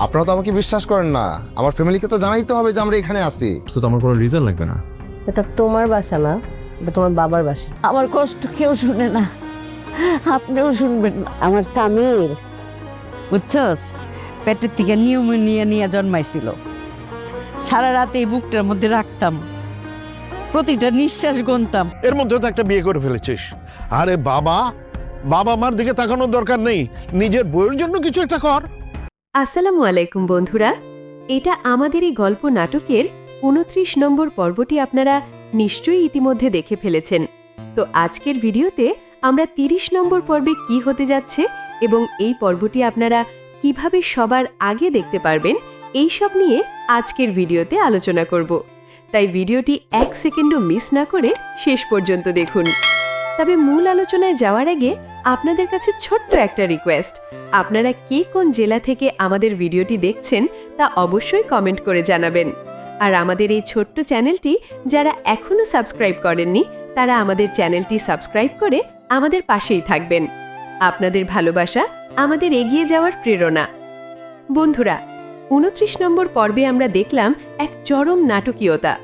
আপনারা তো আমাকে বিশ্বাস করেন না, আমার ফ্যামিলিকে তো জানাইতে হবে যে আমরা এখানে আছি। তো আমার কোনো রিজন লাগবে না। এটা তোমার বাসা না, এটা তোমার বাবার বাসা। আমার কষ্ট কেউ শুনে না, আপনিও শুনবেন না। আমার স্বামীর বুঝছস পেটের থেকে নিউমোনিয়া নিয়ে জন্মাইছিল। সারা রাত এই বুকটার মধ্যে রাখতাম, প্রতিটা নিঃশ্বাস গুনতাম। এর মধ্যে তো একটা বিয়ে করে ফেলেছিস। আরে বাবা, বাবা মার দিকে তাকানোর দরকার নেই, নিজের বউয়ের জন্য কিছু একটা কর। আসসালামু আলাইকুম বন্ধুরা, এটা আমাদের এই গল্প নাটকের 29 নম্বর পর্বটি আপনারা নিশ্চয়ই ইতিমধ্যে দেখে ফেলেছেন। তো আজকের ভিডিওতে আমরা 30 নম্বর পর্বে কি হতে যাচ্ছে এবং এই পর্বটি আপনারা কিভাবে সবার আগে দেখতে পারবেন এই সব নিয়ে আজকের ভিডিওতে আলোচনা করব। তাই ভিডিওটি 1 সেকেন্ডও মিস না করে শেষ পর্যন্ত দেখুন। তবে মূল আলোচনায় যাওয়ার আগে আপনাদের কাছে ছোট্ট একটা রিকোয়েস্ট, আপনারা কে কোন জেলা থেকে আমাদের ভিডিওটি দেখছেন তা অবশ্যই কমেন্ট করে জানাবেন। আর আমাদের এই ছোট্ট চ্যানেলটি যারা এখনও সাবস্ক্রাইব করেননি তারা আমাদের চ্যানেলটি সাবস্ক্রাইব করে আমাদের পাশেই থাকবেন। আপনাদের ভালোবাসা আমাদের এগিয়ে যাওয়ার প্রেরণা। বন্ধুরা, 29 নম্বর পর্বে আমরা দেখলাম এক চরম নাটকীয়তা।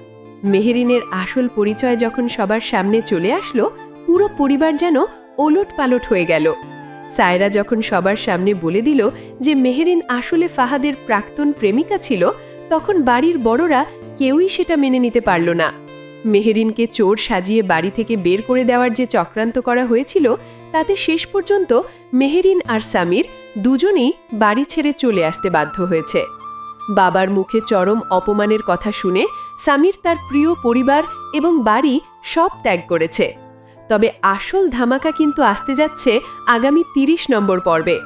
মেহেরিনের আসল পরিচয় যখন সবার সামনে চলে আসলো, পুরো পরিবার যেন ওলট পালট হয়ে গেল। সায়রা যখন সবার সামনে বলে দিল যে মেহেরিন আসলে ফাহাদের প্রাক্তন প্রেমিকা ছিল, তখন বাড়ির বড়রা কেউই সেটা মেনে নিতে পারল না। মেহেরিনকে চোর সাজিয়ে বাড়ি থেকে বের করে দেওয়ার যে চক্রান্ত করা হয়েছিল, তাতে শেষ পর্যন্ত মেহেরিন আর সামির দুজনেই বাড়ি ছেড়ে চলে আসতে বাধ্য হয়েছে। বাবার মুখে চরম অপমানের কথা শুনে সামির তার প্রিয় পরিবার এবং বাড়ি সব ত্যাগ করেছে। তবে আসল ধামাকা কিন্তু আসতে যাচ্ছে আগামী 30 নম্বর পর্বে।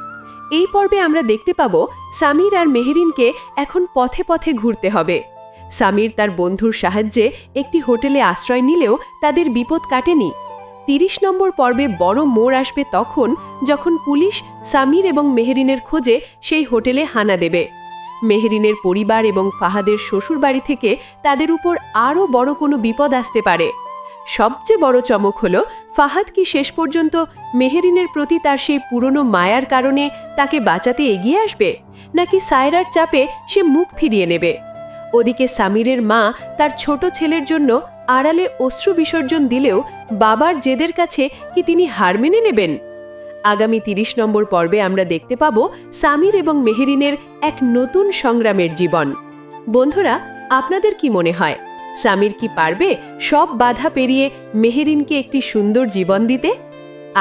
এই পর্বে আমরা দেখতে পাব সামির আর মেহেরিনকে এখন পথে পথে ঘুরতে হবে। সামির তার বন্ধুর সাহায্যে একটি হোটেলে আশ্রয় নিলেও তাদের বিপদ কাটেনি। 30 নম্বর পর্বে বড় মোড় আসবে তখন, যখন পুলিশ সামির এবং মেহেরিনের খোঁজে সেই হোটেলে হানা দেবে। মেহেরিনের পরিবার এবং ফাহাদের শ্বশুরবাড়ি থেকে তাদের উপর আরও বড় কোনো বিপদ আসতে পারে। সবচেয়ে বড় চমক হলো, ফাহাদ কি শেষ পর্যন্ত মেহেরিনের প্রতি তার সেই পুরনো মায়ার কারণে তাকে বাঁচাতে এগিয়ে আসবে, নাকি সায়রার চাপে সে মুখ ফিরিয়ে নেবে? ওদিকে সামিরের মা তার ছোট ছেলের জন্য আড়ালে অশ্রু বিসর্জন দিলেও বাবার জেদের কাছে কি তিনি হার মেনে নেবেন? আগামী 30 নম্বর পর্বে আমরা দেখতে পাব সামির এবং মেহেরিনের এক নতুন সংগ্রামের জীবন। বন্ধুরা, আপনাদের কি মনে হয়, সামির কি পারবে সব বাধা পেরিয়ে মেহেরিনকে একটি সুন্দর জীবন দিতে?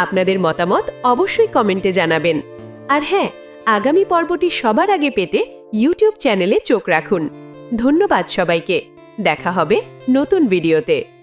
আপনাদের মতামত অবশ্যই কমেন্টে জানাবেন। আর হ্যাঁ, আগামী পর্বটি সবার আগে পেতে ইউটিউব চ্যানেলে চোখ রাখুন। ধন্যবাদ সবাইকে, দেখা হবে নতুন ভিডিওতে।